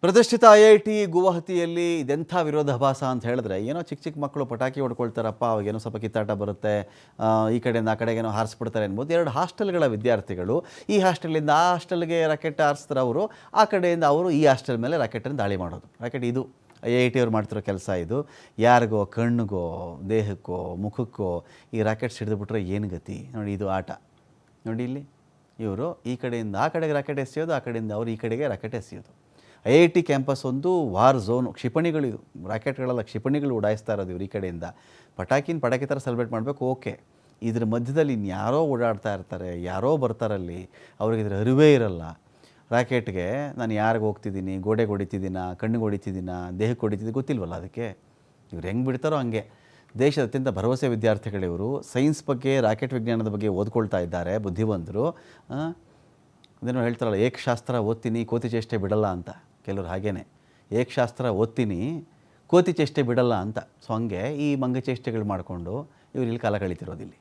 ಪ್ರತಿಷ್ಠಿತ ಐಐಟಿ ಗುವಾಹತಿಯಲ್ಲಿ ಇದೆಂಥ ವಿರೋಧಾಭಾಸ ಅಂತ ಹೇಳಿದ್ರೆ, ಏನೋ ಚಿಕ್ಕ ಚಿಕ್ಕ ಮಕ್ಕಳು ಪಟಾಕಿ ಹೊಡ್ಕೊಳ್ತಾರಪ್ಪ, ಅವಾಗೇನೋ ಸ್ವಲ್ಪ ಕಿತ್ತಾಟ ಬರುತ್ತೆ, ಈ ಕಡೆಯಿಂದ ಆ ಕಡೆಗೇನೋ ಹಾರಿಸ್ಬಿಡ್ತಾರೆ ಅನ್ಬೋದು. 2 ಹಾಸ್ಟೆಲ್ಗಳ ವಿದ್ಯಾರ್ಥಿಗಳು ಈ ಹಾಸ್ಟೆಲಿಂದ ಆ ಹಾಸ್ಟೆಲ್ಗೆ ರಾಕೆಟ್ ಹಾರಿಸ್ತಾರೆ ಅವರು, ಆ ಕಡೆಯಿಂದ ಅವರು ಈ ಹಾಸ್ಟೆಲ್ ಮೇಲೆ ರಾಕೆಟನ್ನು ದಾಳಿ ಮಾಡೋದು. ರಾಕೆಟ್ ಇದು ಐಐಟಿ ಅವ್ರು ಮಾಡ್ತಿರೋ ಕೆಲಸ. ಇದು ಯಾರಿಗೋ ಕಣ್ಣಿಗೋ ದೇಹಕ್ಕೋ ಮುಖಕ್ಕೋ ಈ ರಾಕೆಟ್ ಸಿಡಿದ್ಬಿಟ್ರೆ ಏನು ಗತಿ ನೋಡಿ. ಇದು ಆಟ ನೋಡಿ. ಇಲ್ಲಿ ಇವರು ಈ ಕಡೆಯಿಂದ ಆ ಕಡೆಗೆ ರಾಕೆಟ್ ಎಸೆಯೋದು, ಆ ಕಡೆಯಿಂದ ಅವರು ಈ ಕಡೆಗೆ ರಾಕೆಟ್ ಎಸೆಯೋದು. ಐಐಟಿ ಕ್ಯಾಂಪಸ್ ಒಂದು ವಾರ್ ಝೋನು. ಕ್ಷಿಪಣಿಗಳು, ರಾಕೆಟ್ಗಳೆಲ್ಲ ಕ್ಷಿಪಣಿಗಳು ಉಡಾಯಿಸ್ತಾ ಇರೋದು ಇವರು ಈ ಕಡೆಯಿಂದ. ಪಟಾಕಿ ಥರ ಸೆಲೆಬ್ರೇಟ್ ಮಾಡಬೇಕು, ಓಕೆ. ಇದ್ರ ಮಧ್ಯದಲ್ಲಿ ಇನ್ಯಾರೋ ಓಡಾಡ್ತಾ ಇರ್ತಾರೆ, ಯಾರೋ ಬರ್ತಾರಲ್ಲಿ, ಅವ್ರಿಗೆ ಇದ್ರ ಅರಿವೇ ಇರಲ್ಲ. ರಾಕೆಟ್ಗೆ ನಾನು ಯಾರಿಗೆ ಹೋಗ್ತಿದ್ದೀನಿ, ಗೋಡೆಗೆ ಹೊಡಿತಿದ್ದೀನ, ಕಣ್ಣಿಗೆ ಹೊಡಿತಿದ್ದೀನ, ದೇಹಕ್ಕೆ ಹೊಡಿತಿದ್ದೀನಿ ಗೊತ್ತಿಲ್ವಲ್ಲ ಅದಕ್ಕೆ. ಇವ್ರು ಹೆಂಗೆ ಬಿಡ್ತಾರೋ ಹಂಗೆ. ದೇಶದ ಅತ್ಯಂತ ಭರವಸೆ ವಿದ್ಯಾರ್ಥಿಗಳಿವರು. ಸೈನ್ಸ್ ಬಗ್ಗೆ, ರಾಕೆಟ್ ವಿಜ್ಞಾನದ ಬಗ್ಗೆ ಓದ್ಕೊಳ್ತಾ ಇದ್ದಾರೆ, ಬುದ್ಧಿವಂತರು. ಅದೇನೋ ಹೇಳ್ತಾರಲ್ಲ, ಏಕಶಾಸ್ತ್ರ ಓದ್ತೀನಿ ಕೋತಿ ಚೇಷ್ಟೆ ಬಿಡಲ್ಲ ಅಂತ. ಕೆಲವರು ಹಾಗೇನೆ, ಏಕಶಾಸ್ತ್ರ ಓದ್ತೀನಿ ಕೋತಿ ಚೇಷ್ಟೆ ಬಿಡಲ್ಲ ಅಂತ. ಸೊ ಹಂಗೆ ಈ ಮಂಗಚೇಷ್ಟೆಗಳು ಮಾಡಿಕೊಂಡು ಇವ್ರು ಇಲ್ಲಿ ಕಾಲ ಕಳೀತಿರೋದಿಲ್ಲಿ.